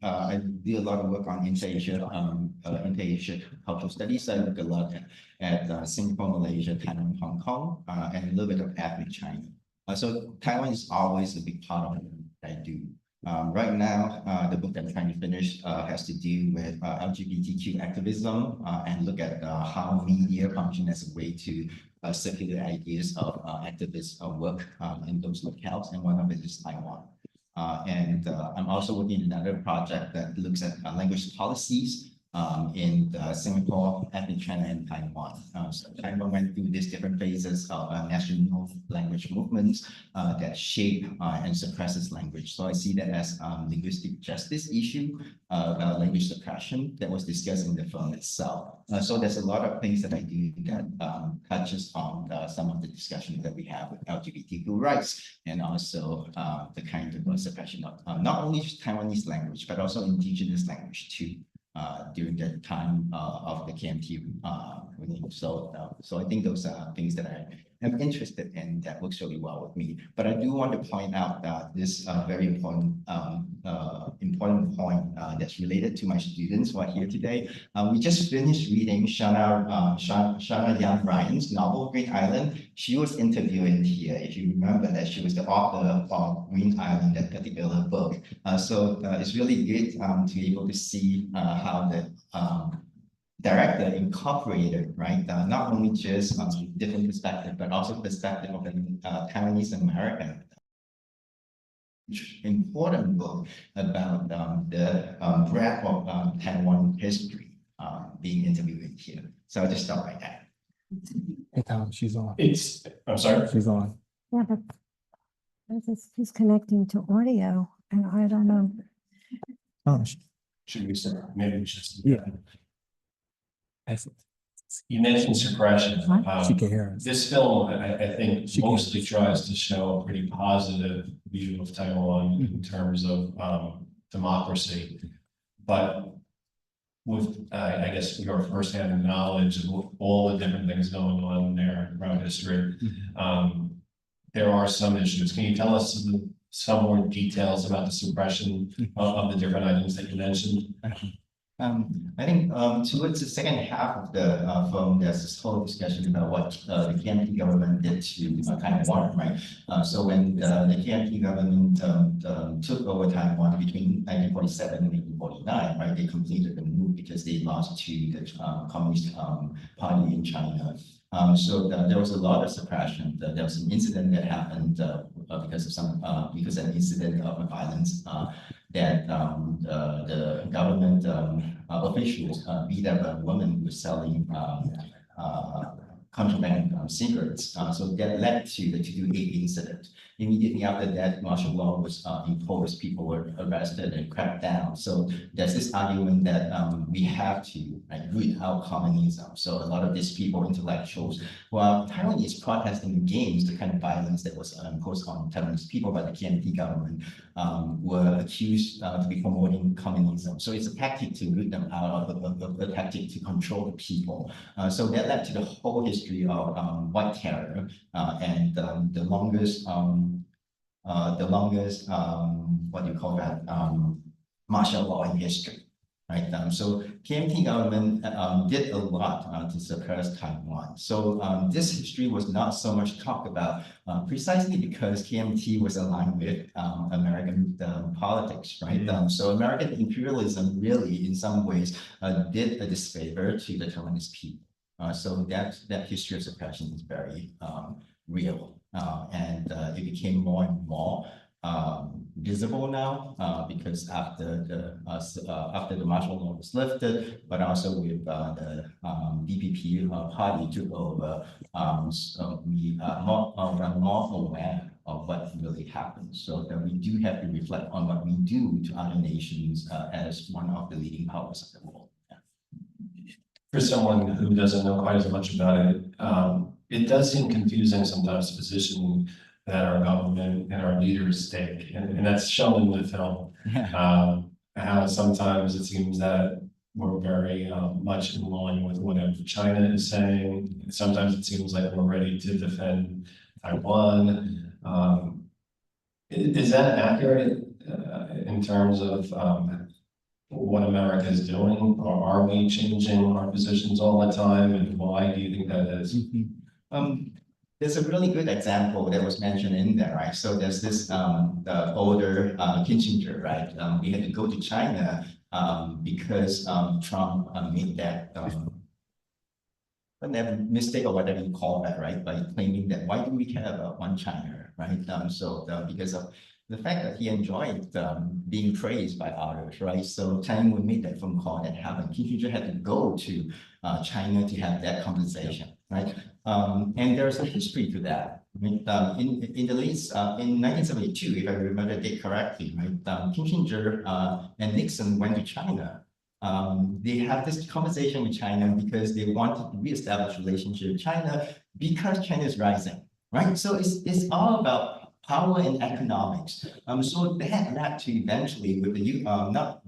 I do a lot of work on inter-Asia cultural studies. I look a lot at Singapore, Malaysia, Thailand, Hong Kong, and a little bit of ethnic China. So Taiwan is always a big part of what I do. Right now, the book that I'm trying to finish has to do with LGBTQ activism and look at how media function as a way to circulate ideas of activist work in those locales, and one of it is Taiwan. I'm also working on another project that looks at language policies in Singapore, ethnic China, and Taiwan. So Taiwan went through these different phases of national language movements that shape and suppresses language. So I see that as linguistic justice issue, language suppression that was discussed in the film itself. So there's a lot of things that I do that touches on some of the discussions that we have with LGBTQ rights, and also the kind of suppression of not only Taiwanese language, but also indigenous language too. During the time of the KMT so I think those are things that I am interested in that works really well with me. But I do want to point out that this very important point that's related to my students who are here today. We just finished reading Shana Young Ryan's novel Green Island. She was interviewing here. If you remember that she was the author of Green Island, that particular book. So it's really good to be able to see how the director incorporated, right, not only just different perspective, but also perspective of the Taiwanese American. Important book about the breadth of Taiwan history being interviewed here. So I'll just stop right there. Hey Tom, she's on. I'm sorry. She's on. Yeah, but he's connecting to audio, and I don't know. Oh, Should we say, maybe we should. yeah. You mentioned suppression. She can hear us. This film, I think, mostly tries to show a pretty positive view of Taiwan in terms of democracy. But with, I guess, your firsthand knowledge of all the different things going on there throughout history, there are some issues. Can you tell us some more details about the suppression of the different items that you mentioned? I think towards the second half of the film, there's this whole discussion about what the KMT government did to Taiwan, right? So when the KMT government took over Taiwan between 1947 and 1949, right, they completed the move because they lost to the Communist Party in China. So there was a lot of suppression. There was an incident that happened because of an incident of violence that the government officials beat up a woman who was selling contraband cigarettes. So that led to the 228 incident. Immediately after that, martial law was imposed. People were arrested and cracked down. So there's this argument that we have to root out communism. So a lot of these people, intellectuals, while Taiwanese protesting against the kind of violence that was imposed on Taiwanese people by the KMT government, were accused to be promoting communism. So it's a tactic to root them out, a tactic to control the people. So that led to the whole history of white terror and the longest what do you call that, martial law in history. Right. So KMT government did a lot to suppress Taiwan. So this history was not so much talked about precisely because KMT was aligned with American politics, right? So American imperialism really, in some ways, did a disfavor to the Taiwanese people. So that history of suppression is very real, and it became more and more visible now because after the martial law was lifted, but also with the DPP party took over, so we are more aware of what really happened. So that we do have to reflect on what we do to other nations as one of the leading powers of the world. For someone who doesn't know quite as much about it, it does seem confusing sometimes the position that our government and our leaders take, and that's shown in the film. How sometimes it seems that we're very much in line with whatever China is saying. Sometimes it seems like we're ready to defend Taiwan. Is that accurate in terms of what America is doing, or are we changing our positions all the time, and why do you think that is? There's a really good example that was mentioned in there, right? So there's this the older Kissinger, right? We had to go to China because Trump made that whatever mistake or whatever you call that, right? By claiming that why do we care about one China, right? Because of the fact that he enjoyed being praised by others, right? So China made that phone call that happened. Kissinger had to go to China to have that conversation, right? And there's a history to that. I mean, in the late in 1972, if I remember it correctly, right? Kissinger and Nixon went to China. They have this conversation with China because they wanted to reestablish relationship with China because China is rising, right? So it's all about power and economics. So that led to eventually with the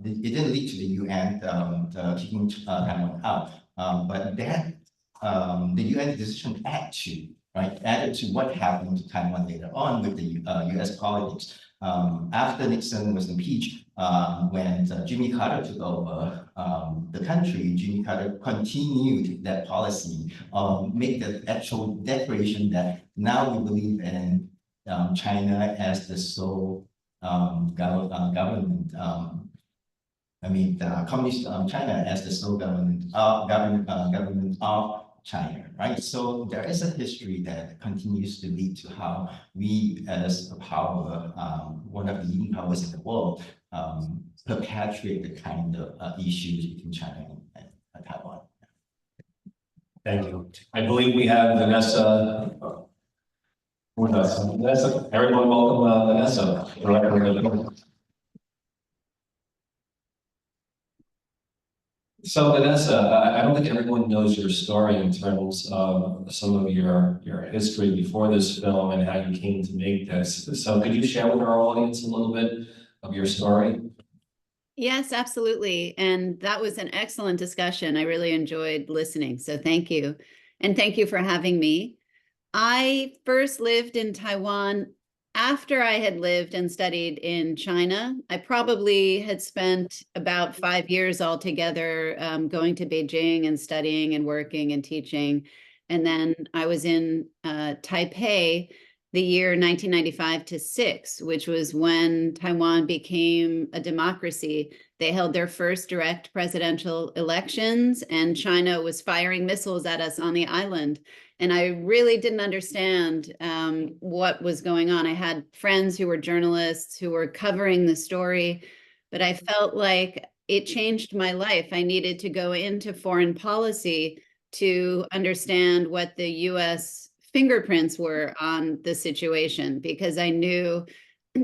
it didn't lead to the UN kicking Taiwan out, but that the UN decision added to what happened to Taiwan later on with the US politics. After Nixon was impeached, when Jimmy Carter took over the country, Jimmy Carter continued that policy, make the actual declaration that now we believe in China as the sole government. I mean, the communist China as the sole government of China, right? So there is a history that continues to lead to how we, as a power, one of the leading powers in the world, perpetuate the kind of issues between China and Taiwan. Thank you. I believe we have Vanessa with us. Vanessa, everyone welcome Vanessa. So Vanessa, I don't think everyone knows your story in terms of some of your history before this film and how you came to make this. So could you share with our audience a little bit of your story? Yes, absolutely. And that was an excellent discussion. I really enjoyed listening. So thank you. And thank you for having me. I first lived in Taiwan after I had lived and studied in China. I probably had spent about 5 years altogether going to Beijing and studying and working and teaching. And then I was in Taipei the year 1995 to 6, which was when Taiwan became a democracy. They held their first direct presidential elections, and China was firing missiles at us on the island. And I really didn't understand what was going on. I had friends who were journalists who were covering the story, but I felt like it changed my life. I needed to go into foreign policy to understand what the US fingerprints were on the situation, because I knew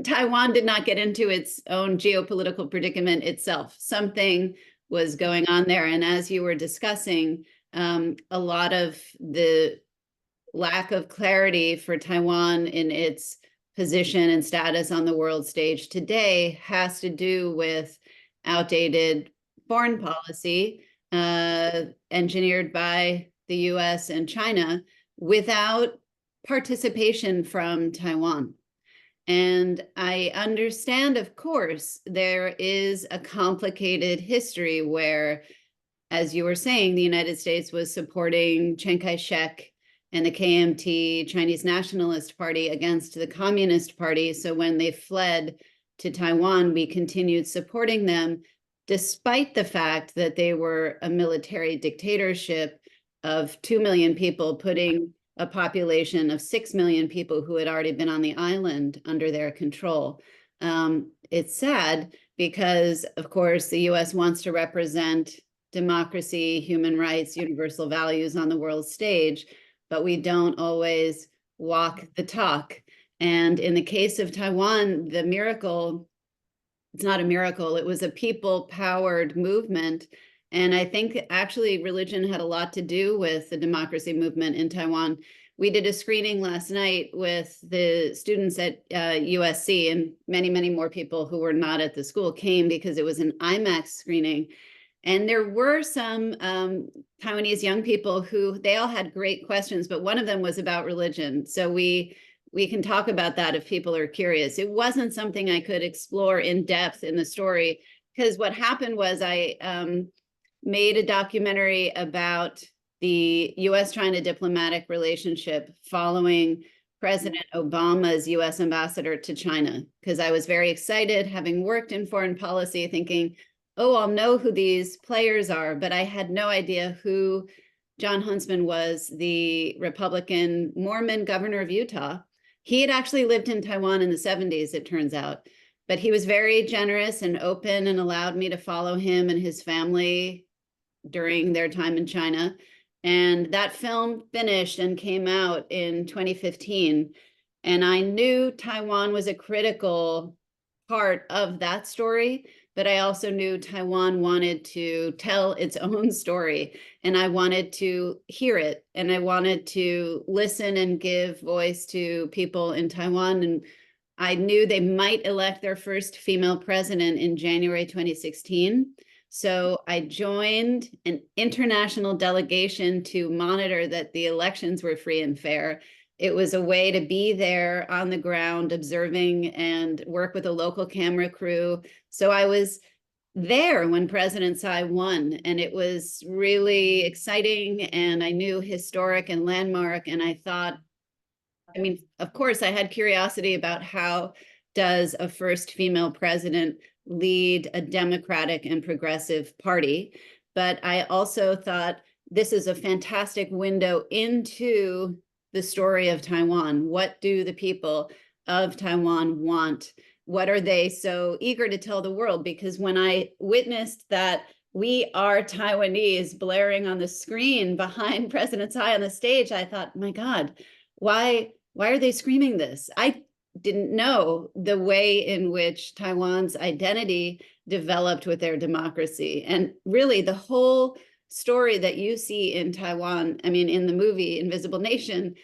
Taiwan did not get into its own geopolitical predicament itself. Something was going on there. And as you were discussing, a lot of the lack of clarity for Taiwan in its position and status on the world stage today has to do with outdated foreign policy engineered by the US and China without participation from Taiwan. And I understand, of course, there is a complicated history where, as you were saying, the United States was supporting Chiang Kai-shek and the KMT, Chinese Nationalist Party, against the Communist Party. So when they fled to Taiwan, we continued supporting them, despite the fact that they were a military dictatorship of 2 million people, putting a population of 6 million people who had already been on the island under their control. It's sad because, of course, the US wants to represent democracy, human rights, universal values on the world stage, but we don't always walk the talk. And in the case of Taiwan, the miracle, it's not a miracle, it was a people-powered movement. And I think actually religion had a lot to do with the democracy movement in Taiwan. We did a screening last night with the students at USC, and many, many more people who were not at the school came because it was an IMAX screening. And there were some Taiwanese young people who, they all had great questions, but one of them was about religion. So we can talk about that if people are curious. It wasn't something I could explore in depth in the story, because what happened was I made a documentary about the US-China diplomatic relationship following President Obama's US ambassador to China, because I was very excited, having worked in foreign policy, thinking, oh, I'll know who these players are, but I had no idea who John Huntsman was, the Republican Mormon governor of Utah. He had actually lived in Taiwan in the 70s, it turns out, but he was very generous and open and allowed me to follow him and his family during their time in China. And that film finished and came out in 2015. And I knew Taiwan was a critical part of that story, but I also knew Taiwan wanted to tell its own story. And I wanted to hear it. And I wanted to listen and give voice to people in Taiwan. And I knew they might elect their first female president in January 2016. So I joined an international delegation to monitor that the elections were free and fair. It was a way to be there on the ground, observing and work with a local camera crew. So I was there when President Tsai won, and it was really exciting, and I knew historic and landmark, and I thought, I mean, of course, I had curiosity about how does a first female president lead a democratic and progressive party. But I also thought this is a fantastic window into the story of Taiwan. What do the people of Taiwan want? What are they so eager to tell the world? Because when I witnessed that "We are Taiwanese" blaring on the screen behind President Tsai on the stage, I thought, my God, why are they screaming this? I didn't know the way in which Taiwan's identity developed with their democracy. And really the whole story that you see in Taiwan, I mean, in the movie Invisible Nation,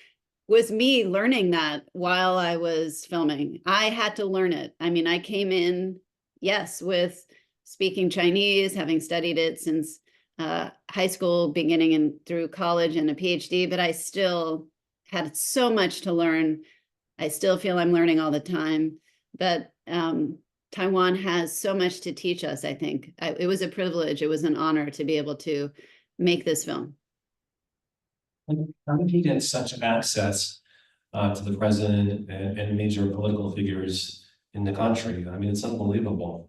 was me learning that while I was filming. I had to learn it. I mean, I came in, yes, with speaking Chinese, having studied it since high school, beginning and through college and a PhD, but I still had so much to learn. I still feel I'm learning all the time, but Taiwan has so much to teach us, I think. It was a privilege, it was an honor to be able to make this film. How did he get such access to the president and major political figures in the country? I mean, it's unbelievable.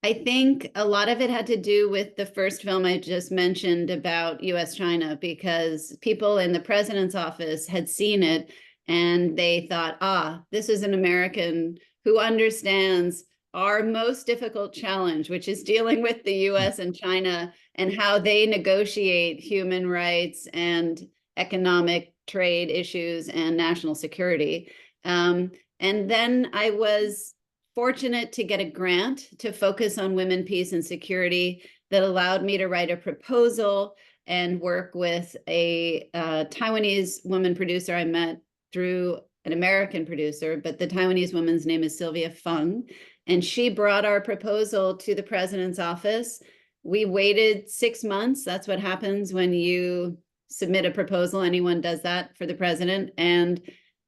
I think a lot of it had to do with the first film I just mentioned about US-China, because people in the president's office had seen it and they thought, ah, this is an American who understands our most difficult challenge, which is dealing with the US and China and how they negotiate human rights and economic trade issues and national security. And then I was fortunate to get a grant to focus on women, peace, and security that allowed me to write a proposal and work with a Taiwanese woman producer I met through an American producer, but the Taiwanese woman's name is Sylvia Fung. And she brought our proposal to the president's office. We waited 6 months. That's what happens when you submit a proposal. Anyone does that for the president. And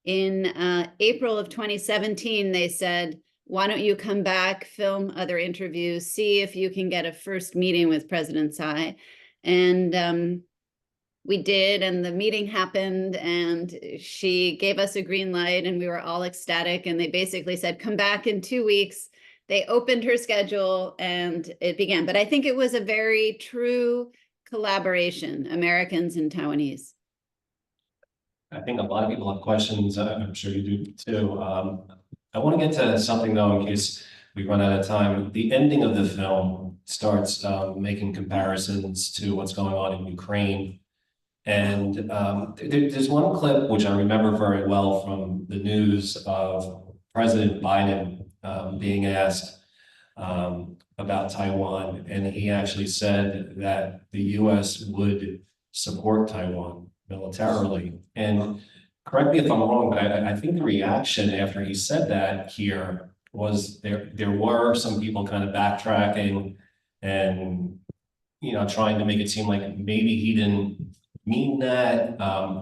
in April of 2017, they said, why don't you come back, film other interviews, see if you can get a first meeting with President Tsai. And we did, and the meeting happened, and she gave us a green light, and we were all ecstatic. And they basically said, come back in 2 weeks. They opened her schedule and it began. But I think it was a very true collaboration, Americans and Taiwanese. I think a lot of people have questions. I'm sure you do too. I want to get to something though, in case we run out of time. The ending of the film starts making comparisons to what's going on in Ukraine. And there's one clip which I remember very well from the news of President Biden being asked about Taiwan. And he actually said that the US would support Taiwan militarily. And correct me if I'm wrong, but I think the reaction after he said that here was there were some people kind of backtracking and, you know, trying to make it seem like maybe he didn't mean that.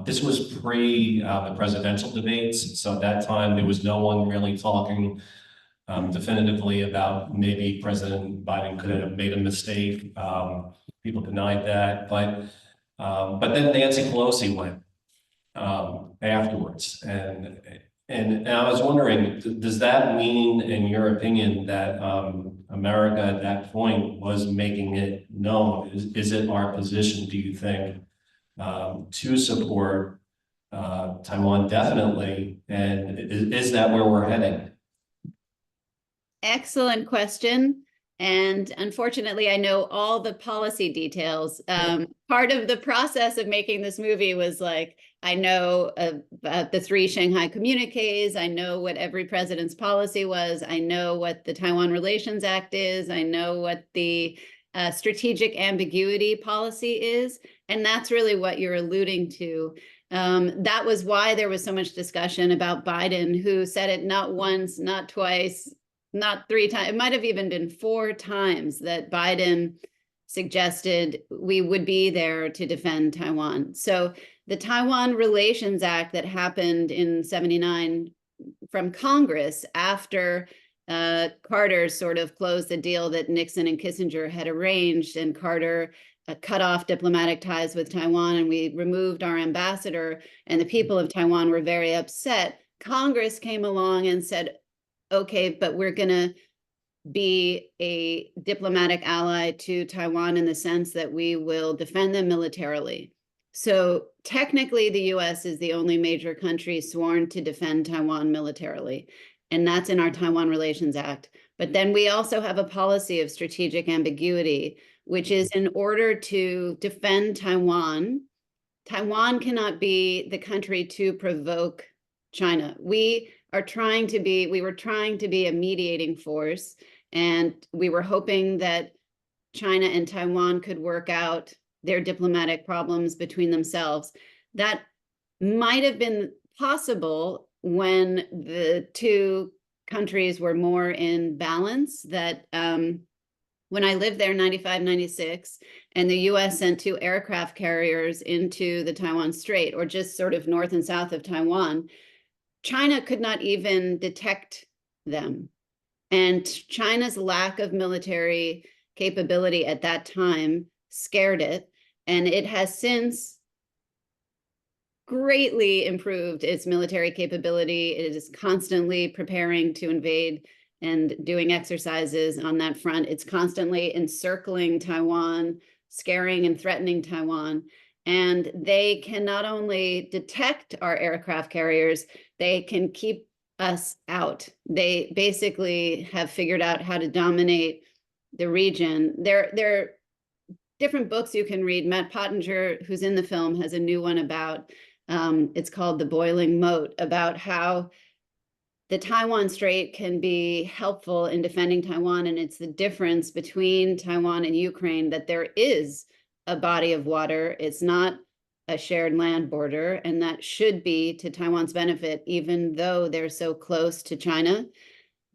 This was pre the presidential debates. So at that time, there was no one really talking definitively about maybe President Biden could have made a mistake. People denied that, but then Nancy Pelosi went afterwards, and I was wondering, does that mean, in your opinion, that America at that point was making it known? Is it our position, do you think, to support Taiwan definitely, and is that where we're heading? Excellent question. And unfortunately, I know all the policy details. Part of the process of making this movie was like, I know about the 3 Shanghai communiques. I know what every president's policy was. I know what the Taiwan Relations Act is. I know what the strategic ambiguity policy is. And that's really what you're alluding to. That was why there was so much discussion about Biden, who said it not once, not twice, not 3 times. It might have even been 4 times that Biden suggested we would be there to defend Taiwan. So the Taiwan Relations Act that happened in '79 from Congress after Carter sort of closed the deal that Nixon and Kissinger had arranged, and Carter cut off diplomatic ties with Taiwan, and we removed our ambassador, and the people of Taiwan were very upset. Congress came along and said, okay, but we're going to be a diplomatic ally to Taiwan in the sense that we will defend them militarily. So technically, the US is the only major country sworn to defend Taiwan militarily, and that's in our Taiwan Relations Act. But then we also have a policy of strategic ambiguity, which is in order to defend Taiwan, Taiwan cannot be the country to provoke China. We were trying to be a mediating force, and we were hoping that China and Taiwan could work out their diplomatic problems between themselves. That might have been possible when the 2 countries were more in balance. That when I lived there, 95, 96, and the US sent 2 aircraft carriers into the Taiwan Strait, or just sort of north and south of Taiwan, China could not even detect them. And China's lack of military capability at that time scared it. And it has since greatly improved its military capability. It is constantly preparing to invade and doing exercises on that front. It's constantly encircling Taiwan, scaring and threatening Taiwan. And they can not only detect our aircraft carriers, they can keep us out. They basically have figured out how to dominate the region. There are different books you can read. Matt Pottinger, who's in the film, has a new one about, it's called The Boiling Moat, about how the Taiwan Strait can be helpful in defending Taiwan. And it's the difference between Taiwan and Ukraine, that there is a body of water. It's not a shared land border, and that should be to Taiwan's benefit, even though they're so close to China.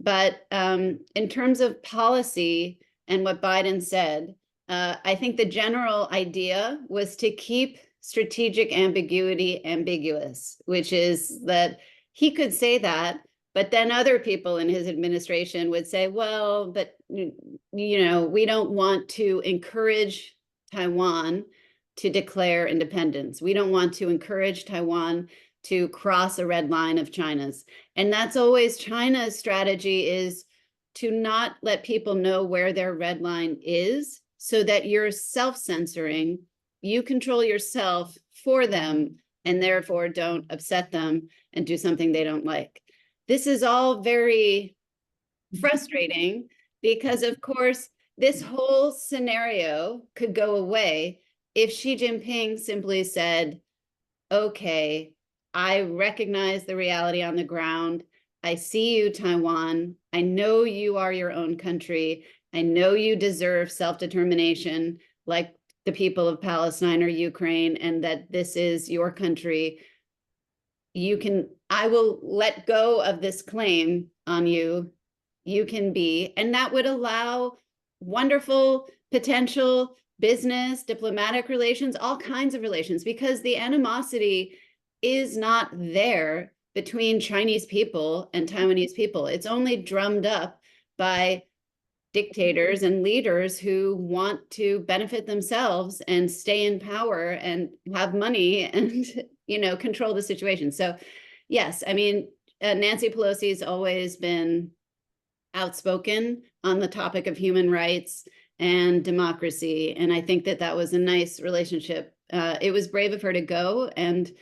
But in terms of policy and what Biden said, I think the general idea was to keep strategic ambiguity ambiguous, which is that he could say that, but then other people in his administration would say, well, but we don't want to encourage Taiwan to declare independence. We don't want to encourage Taiwan to cross a red line of China's. And that's always China's strategy, is to not let people know where their red line is, so that you're self-censoring, you control yourself for them, and therefore don't upset them and do something they don't like. This is all very frustrating because, of course, this whole scenario could go away if Xi Jinping simply said, okay, I recognize the reality on the ground. I see you, Taiwan. I know you are your own country. I know you deserve self-determination like the people of Palestine or Ukraine, and that this is your country. I will let go of this claim on you. You can be, and that would allow wonderful potential business, diplomatic relations, all kinds of relations, because the animosity is not there. between Chinese people and Taiwanese people. It's only drummed up by dictators and leaders who want to benefit themselves and stay in power and have money and, you know, control the situation. So yes, I mean, Nancy Pelosi has always been outspoken on the topic of human rights and democracy. And I think that that was a nice relationship. It was brave of her to go, and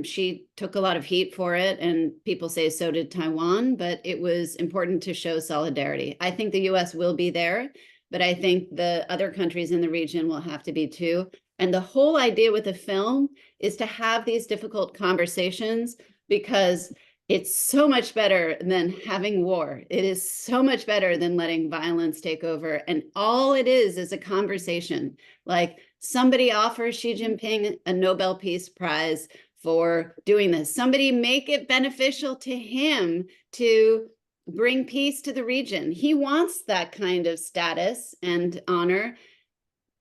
she took a lot of heat for it, and people say so did Taiwan, but it was important to show solidarity. I think the US will be there, but I think the other countries in the region will have to be too. And the whole idea with the film is to have these difficult conversations, because it's so much better than having war. It is so much better than letting violence take over. And all it is a conversation. Like, somebody offers Xi Jinping a Nobel Peace Prize for doing this. Somebody make it beneficial to him to bring peace to the region. He wants that kind of status and honor.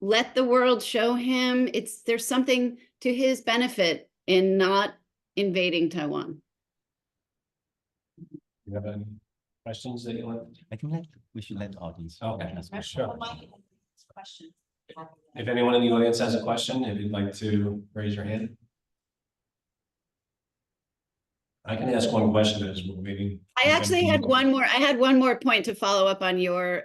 Let the world show him there's something to his benefit in not invading Taiwan. You have any questions that you want? I think we should let the audience. Okay, ask sure. Question. If anyone in the audience has a question, if you'd like to raise your hand. I can ask one question as we're waiting. I actually had one more. I had one more point to follow up on your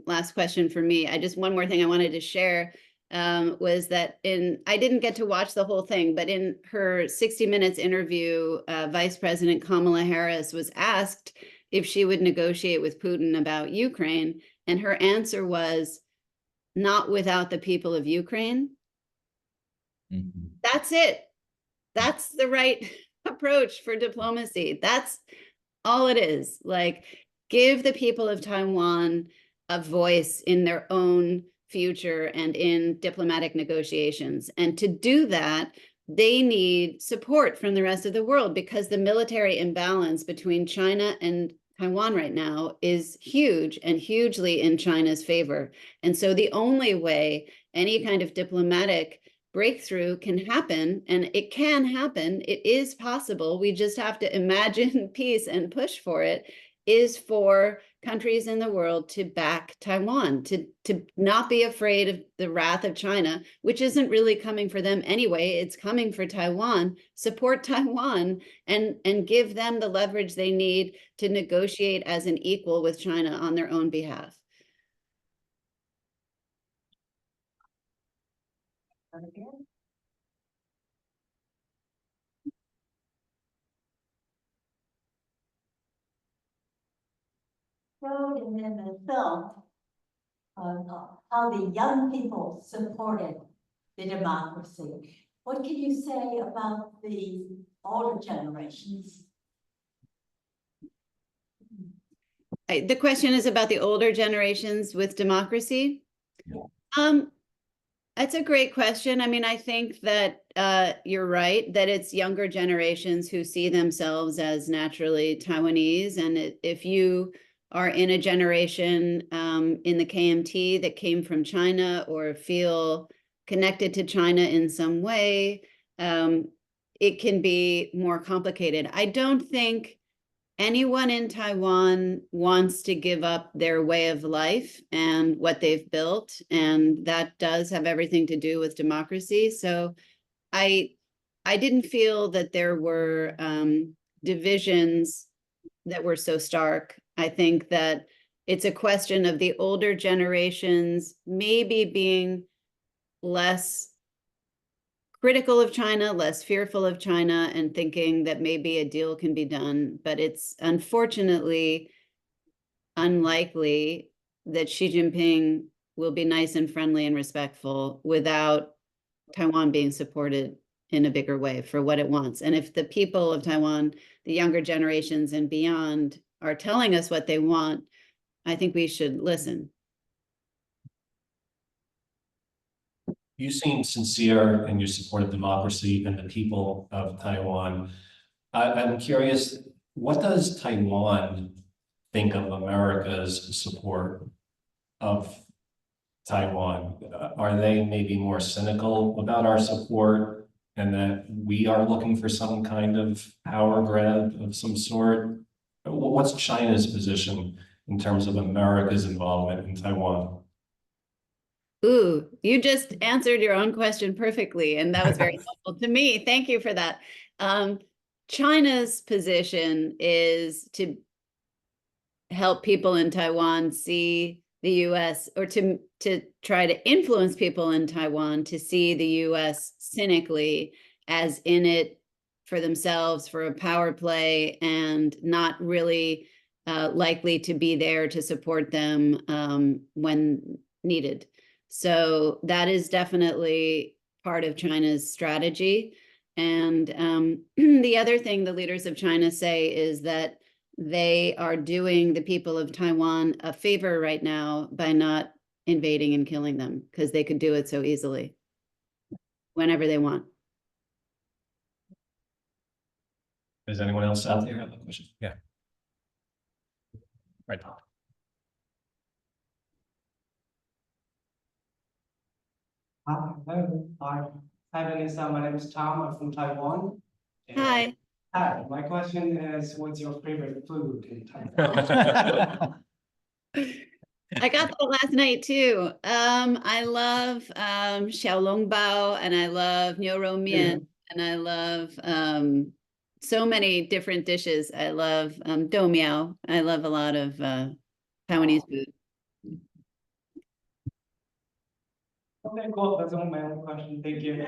last question for me. One more thing I wanted to share was that I didn't get to watch the whole thing, but in her 60 Minutes interview, Vice President Kamala Harris was asked if she would negotiate with Putin about Ukraine, and her answer was, not without the people of Ukraine. Mm-hmm. That's it. That's the right approach for diplomacy. That's all it is. Like, give the people of Taiwan a voice in their own future and in diplomatic negotiations. And to do that, they need support from the rest of the world, because the military imbalance between China and Taiwan right now is huge, and hugely in China's favor. And so the only way any kind of diplomatic breakthrough can happen, and it can happen, it is possible, we just have to imagine peace and push for it, is for countries in the world to back Taiwan, to not be afraid of the wrath of China, which isn't really coming for them anyway, it's coming for Taiwan. Support Taiwan and give them the leverage they need to negotiate as an equal with China on their own behalf. Showed in the film how the young people supported the democracy. What can you say about the older generations? The question is about the older generations with democracy. That's a great question. I mean, I think that you're right, that it's younger generations who see themselves as naturally Taiwanese. And if you are in a generation in the KMT that came from China or feel connected to China in some way, it can be more complicated. I don't think anyone in Taiwan wants to give up their way of life and what they've built, and that does have everything to do with democracy. So I didn't feel that there were divisions that were so stark. I think that it's a question of the older generations maybe being less critical of China, less fearful of China, and thinking that maybe a deal can be done. But it's unfortunately unlikely that Xi Jinping will be nice and friendly and respectful without Taiwan being supported in a bigger way for what it wants. And if the people of Taiwan, the younger generations and beyond, are telling us what they want, I think we should listen. You seem sincere in your support of democracy and the people of Taiwan. I'm curious, what does Taiwan think of America's support of Taiwan? Are they maybe more cynical about our support and that we are looking for some kind of power grab of some sort? What's China's position in terms of America's involvement in Taiwan? Ooh, you just answered your own question perfectly, and that was very helpful to me. Thank you for that. China's position is to help people in Taiwan see the US, or to try to influence people in Taiwan to see the US cynically as in it for themselves, for a power play, and not really likely to be there to support them when needed. So that is definitely part of China's strategy. And the other thing the leaders of China say is that they are doing the people of Taiwan a favor right now by not invading and killing them, because they could do it so easily whenever they want. Does anyone else out there have a question? Yeah. Right. Hi, Vanessa. My name is Tom. I'm from Taiwan. Hi. Hi. My question is, what's your favorite food in Taiwan? I got that last night too. I love xiaolongbao, and I love niu rou mian, and I love so many different dishes. I love dou miao. I love a lot of Taiwanese food. Okay, cool. That's all my own question. Thank you.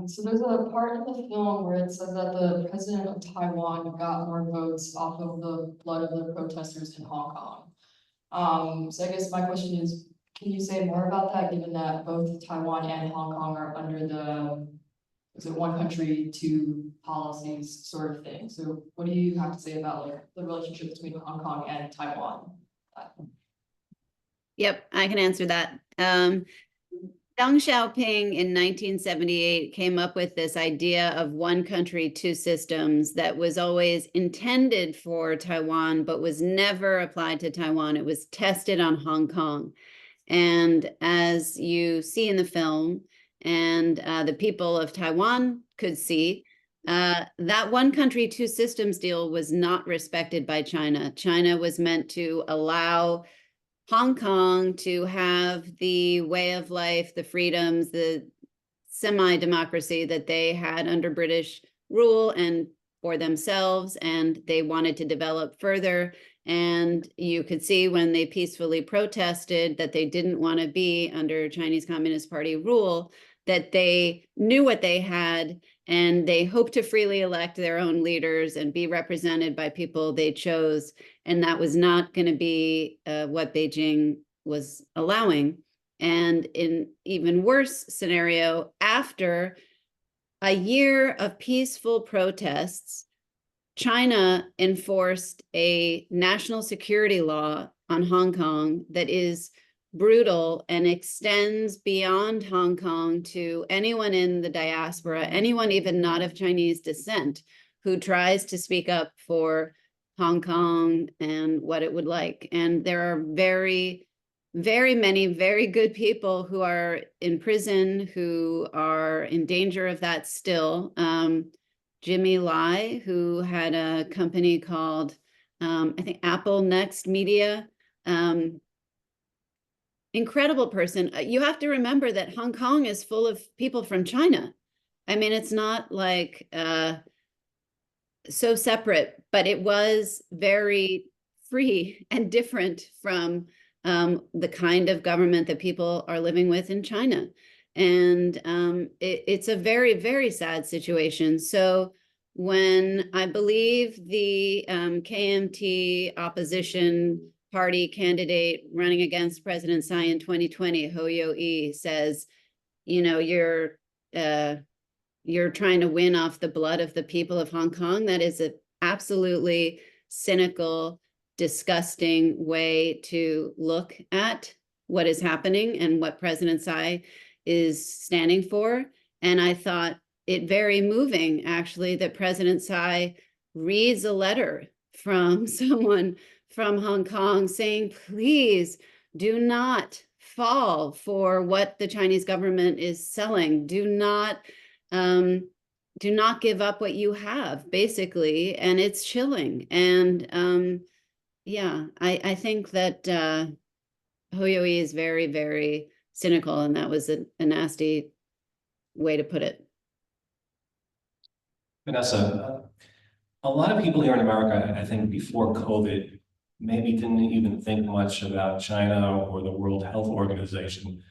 So there's a part in the film where it says that the president of Taiwan got more votes off of the blood of the protesters in Hong Kong. So I guess my question is, can you say more about that, given that both Taiwan and Hong Kong are under the, is it one country, two policies sort of thing? So what do you have to say about like the relationship between Hong Kong and Taiwan? Yep, I can answer that. Deng Xiaoping in 1978 came up with this idea of one country, two systems that was always intended for Taiwan, but was never applied to Taiwan. It was tested on Hong Kong. And as you see in the film, and the people of Taiwan could see, that one country, two systems deal was not respected by China. China was meant to allow Hong Kong to have the way of life, the freedoms, the semi-democracy that they had under British rule and for themselves, and they wanted to develop further. And you could see when they peacefully protested that they didn't want to be under Chinese Communist Party rule, that they knew what they had, and they hoped to freely elect their own leaders and be represented by people they chose. And that was not going to be what Beijing was allowing. And in even worse scenario, after a year of peaceful protests, China enforced a national security law on Hong Kong that is brutal and extends beyond Hong Kong to anyone in the diaspora, anyone even not of Chinese descent, who tries to speak up for Hong Kong and what it would like. And there are very, very many very good people who are in prison, who are in danger of that still. Jimmy Lai, who had a company called, I think, Apple Next Media, incredible person. You have to remember that Hong Kong is full of people from China. I mean, it's not like so separate, but it was very free and different from the kind of government that people are living with in China. And it's a very, very sad situation. So when I believe the KMT opposition party candidate running against President Tsai in 2020, Ho Yo-i, says, you know, you're trying to win off the blood of the people of Hong Kong. That is an absolutely cynical, disgusting way to look at what is happening and what President Tsai is standing for. And I thought it very moving, actually, that President Tsai reads a letter from someone from Hong Kong saying, please do not fall for what the Chinese government is selling. Do not give up what you have, basically. And it's chilling. And yeah, I think that Hou Yu-ih is very, very cynical, and that was a nasty way to put it. Vanessa, a lot of people here in America, I think before COVID, maybe didn't even think much about China or the World Health Organization.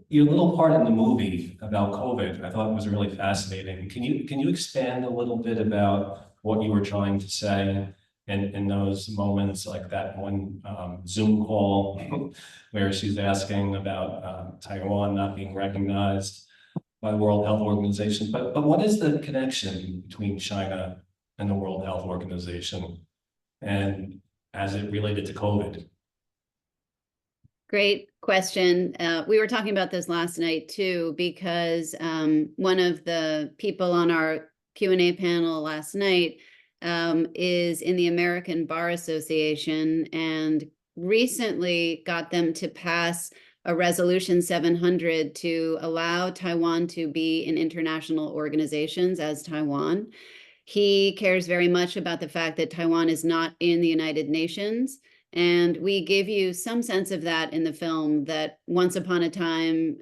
Your little part in the movie about COVID, I thought was really fascinating. Can you expand a little bit about what you were trying to say in those moments, like that one Zoom call where she's asking about Taiwan not being recognized by the World Health Organization? But what is the connection between China and the World Health Organization, and as it related to COVID? Great question. We were talking about this last night too, because one of the people on our Q&A panel last night is in the American Bar Association, and recently got them to pass a resolution 700 to allow Taiwan to be in international organizations as Taiwan. He cares very much about the fact that Taiwan is not in the United Nations. And we give you some sense of that in the film, that once upon a time,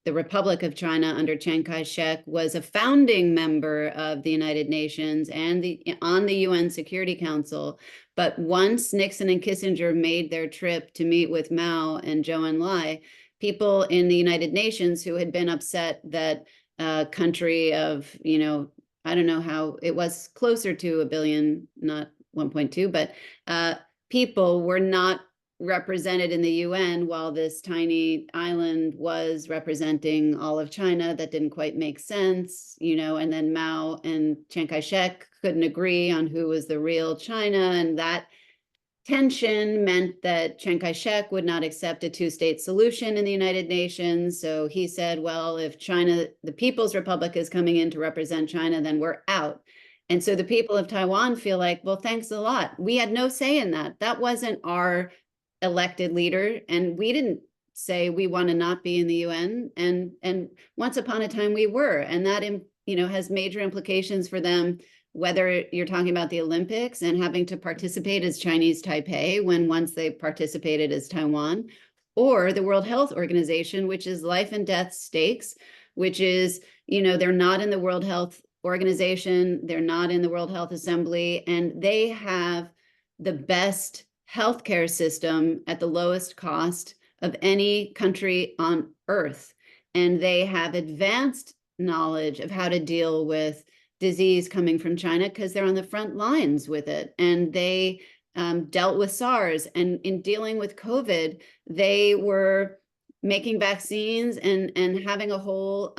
the Republic of China under Chiang Kai-shek was a founding member of the United Nations and on the UN Security Council. But once Nixon and Kissinger made their trip to meet with Mao and Zhou Enlai, people in the United Nations who had been upset that a country of, I don't know how, it was closer to 1 billion, not 1.2, but people were not represented in the UN, while this tiny island was representing all of China. That didn't quite make sense, and then Mao and Chiang Kai-shek couldn't agree on who was the real China, and that tension meant that Chiang Kai-shek would not accept a two-state solution in the United Nations. So he said, well, if China, the People's Republic, is coming in to represent China, then we're out. And so the people of Taiwan feel like, well, thanks a lot. We had no say in that. That wasn't our elected leader. And we didn't say we want to not be in the UN. And once upon a time we were. And that, has major implications for them, whether you're talking about the Olympics and having to participate as Chinese Taipei when once they participated as Taiwan, or the World Health Organization, which is life and death stakes, which is, they're not in the World Health Organization, they're not in the World Health Assembly, and they have the best healthcare system at the lowest cost of any country on earth. And they have advanced knowledge of how to deal with disease coming from China because they're on the front lines with it. And they dealt with SARS, and in dealing with COVID, they were making vaccines and having a whole,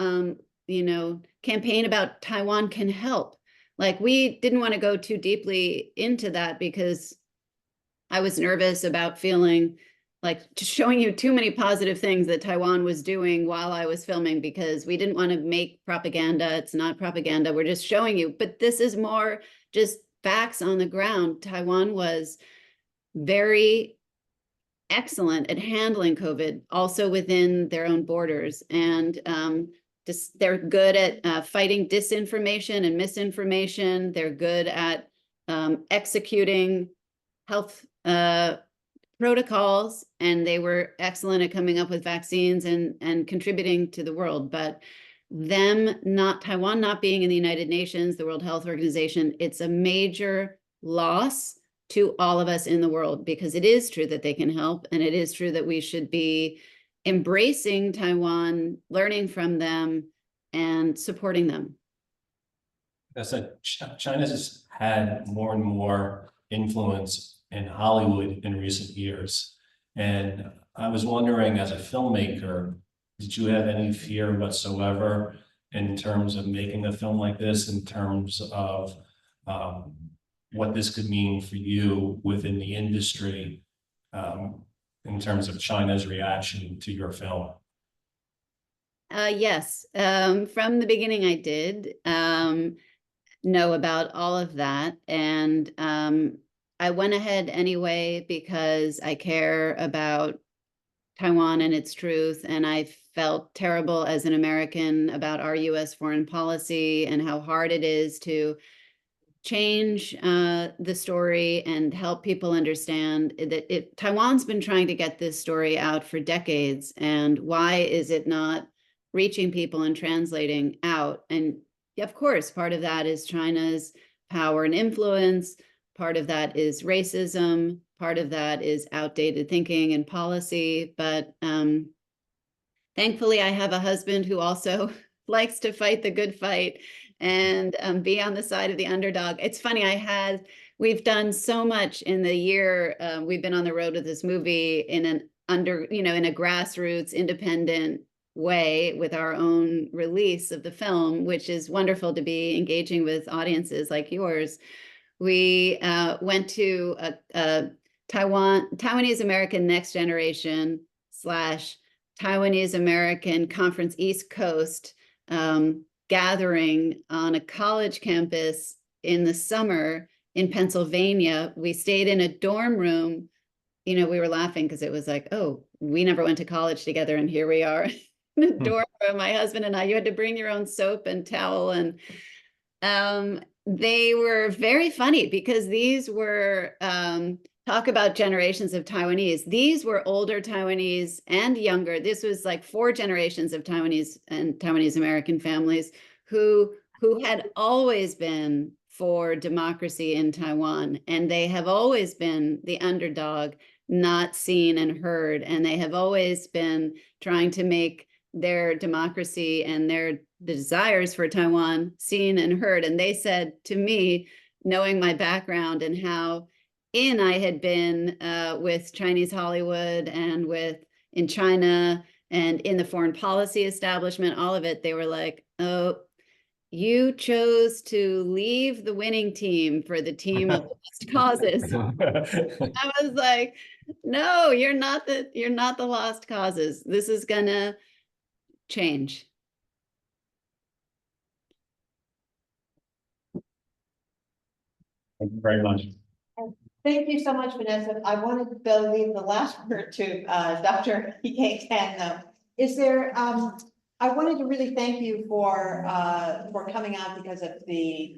campaign about Taiwan can help. Like, we didn't want to go too deeply into that because I was nervous about feeling like just showing you too many positive things that Taiwan was doing while I was filming, because we didn't want to make propaganda. It's not propaganda. We're just showing you. But this is more just facts on the ground. Taiwan was very excellent at handling COVID, also within their own borders. And they're good at fighting disinformation and misinformation. They're good at executing health protocols, and they were excellent at coming up with vaccines and contributing to the world. But Taiwan not being in the United Nations, the World Health Organization, it's a major loss to all of us in the world, because it is true that they can help, and it is true that we should be embracing Taiwan, learning from them, and supporting them. That's China's had more and more influence in Hollywood in recent years. And I was wondering, as a filmmaker, did you have any fear whatsoever in terms of making a film like this, in terms of what this could mean for you within the industry? in terms of China's reaction to your film? Yes, from the beginning I did know about all of that. And I went ahead anyway because I care about Taiwan and its truth. And I felt terrible as an American about our US foreign policy and how hard it is to change the story and help people understand that Taiwan's been trying to get this story out for decades. And why is it not reaching people and translating out? And of course, part of that is China's power and influence. Part of that is racism. Part of that is outdated thinking and policy. But thankfully, I have a husband who also likes to fight the good fight and be on the side of the underdog. It's funny, we've done so much in the year we've been on the road with this movie in a grassroots independent way with our own release of the film, which is wonderful to be engaging with audiences like yours. We went to a Taiwanese American Next Generation / Taiwanese American Conference East Coast gathering on a college campus in the summer in Pennsylvania. We stayed in a dorm room. We were laughing because it was like, oh, we never went to college together, and here we are in a dorm room, my husband and I. You had to bring your own soap and towel, and they were very funny because these were talk about generations of Taiwanese. These were older Taiwanese and younger. This was like 4 generations of Taiwanese and Taiwanese American families who had always been for democracy in Taiwan. And they have always been the underdog, not seen and heard. And they have always been trying to make their democracy and the desires for Taiwan seen and heard. And they said to me, knowing my background and how I had been with Chinese Hollywood and in China and in the foreign policy establishment, all of it, they were like, oh, you chose to leave the winning team for the team of lost causes. I was like, no, you're not the lost causes. This is gonna change. Thank you very much. Thank you so much, Vanessa. I wanted to leave the last word to Dr. Tan, though. Is there, I wanted to really thank you for coming out because of the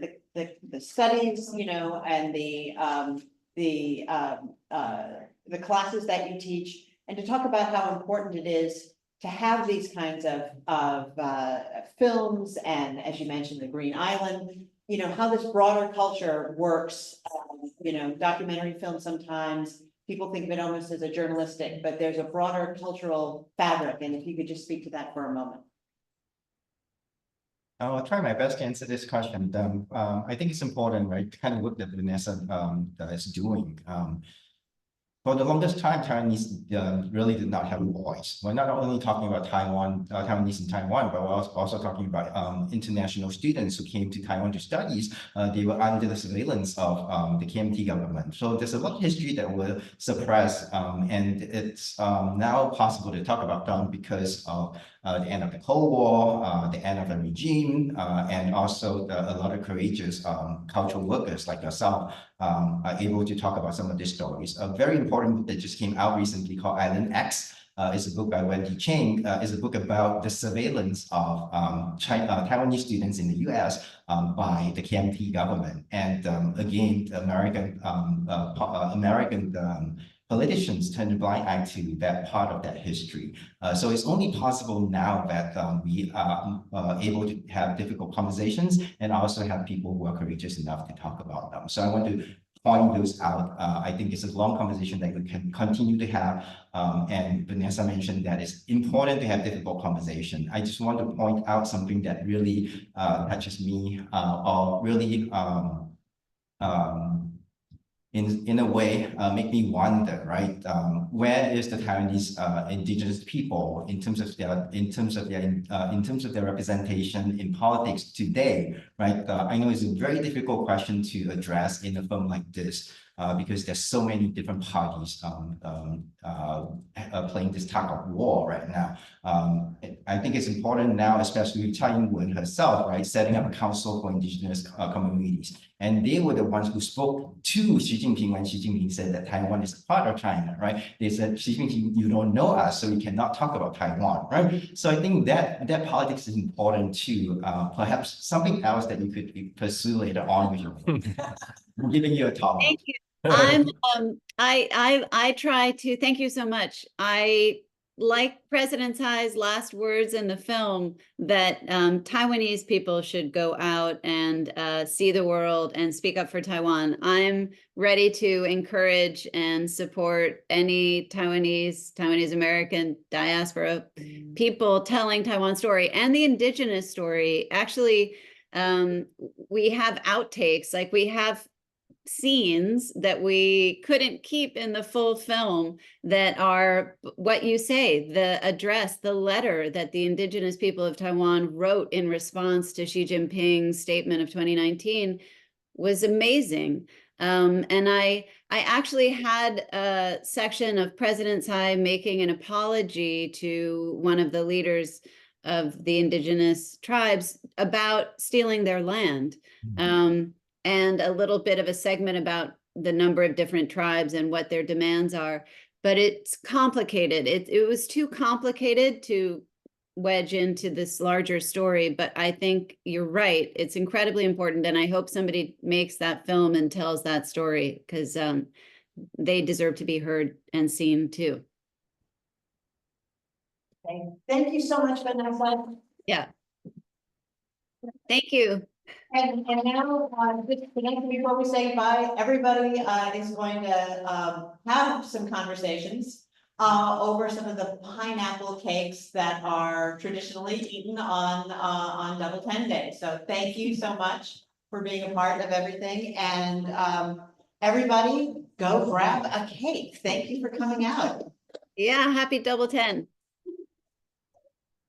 studies, and the classes that you teach, and to talk about how important it is to have these kinds of films, and as you mentioned, the Green Island, how this broader culture works. Documentary film, sometimes people think of it almost as a journalistic, but there's a broader cultural fabric. And if you could just speak to that for a moment. I'll try my best to answer this question. I think it's important, right, to kind of look at Vanessa is doing. For the longest time, Taiwanese really did not have a voice. We're not only talking about Taiwanese in Taiwan, but we're also talking about international students who came to Taiwan to study. They were under the surveillance of the KMT government. So there's a lot of history that were suppressed, and it's now possible to talk about them because of the end of the Cold War, the end of the regime, and also a lot of courageous cultural workers like yourself are able to talk about some of these stories. A very important book that just came out recently called Island X is a book by Wendy Chang, is a book about the surveillance of Taiwanese students in the US by the KMT government. And again, the American politicians turn a blind eye to that part of that history. So it's only possible now that we are able to have difficult conversations and also have people who are courageous enough to talk about them. So I want to point those out. I think it's a long conversation that we can continue to have. And Vanessa mentioned that it's important to have difficult conversation. I just want to point out something that really touches me, or really in a way make me wonder, right? Where is the Taiwanese indigenous people in terms of their representation in politics today, right? I know it's a very difficult question to address in a film like this, because there's so many different parties playing this tug of war right now. I think it's important now, especially Tsai Ing-wen herself, right, setting up a council for indigenous communities. And they were the ones who spoke to Xi Jinping when Xi Jinping said that Taiwan is a part of China, right? They said, Xi Jinping, you don't know us, so you cannot talk about Taiwan, right? So I think that politics is important too. Perhaps something else that you could pursue later on with your I'm giving you a talk. Thank you. I try to, thank you so much. I like President Tsai's last words in the film that Taiwanese people should go out and see the world and speak up for Taiwan. I'm ready to encourage and support any Taiwanese American diaspora people telling Taiwan's story and the indigenous story. Actually, we have outtakes, like we have scenes that we couldn't keep in the full film that are what you say, the address, the letter that the indigenous people of Taiwan wrote in response to Xi Jinping's statement of 2019 was amazing. And I actually had a section of President Tsai making an apology to one of the leaders of the indigenous tribes about stealing their land. And a little bit of a segment about the number of different tribes and what their demands are. But it's complicated. It was too complicated to wedge into this larger story, but I think you're right. It's incredibly important, and I hope somebody makes that film and tells that story, because they deserve to be heard and seen too. Okay. Thank you so much, Vanessa. Yeah. Thank you. And now, before we say bye, everybody is going to have some conversations over some of the pineapple cakes that are traditionally eaten on Double 10 Day. So thank you so much for being a part of everything. And everybody, go grab a cake. Thank you for coming out. Yeah, happy Double 10.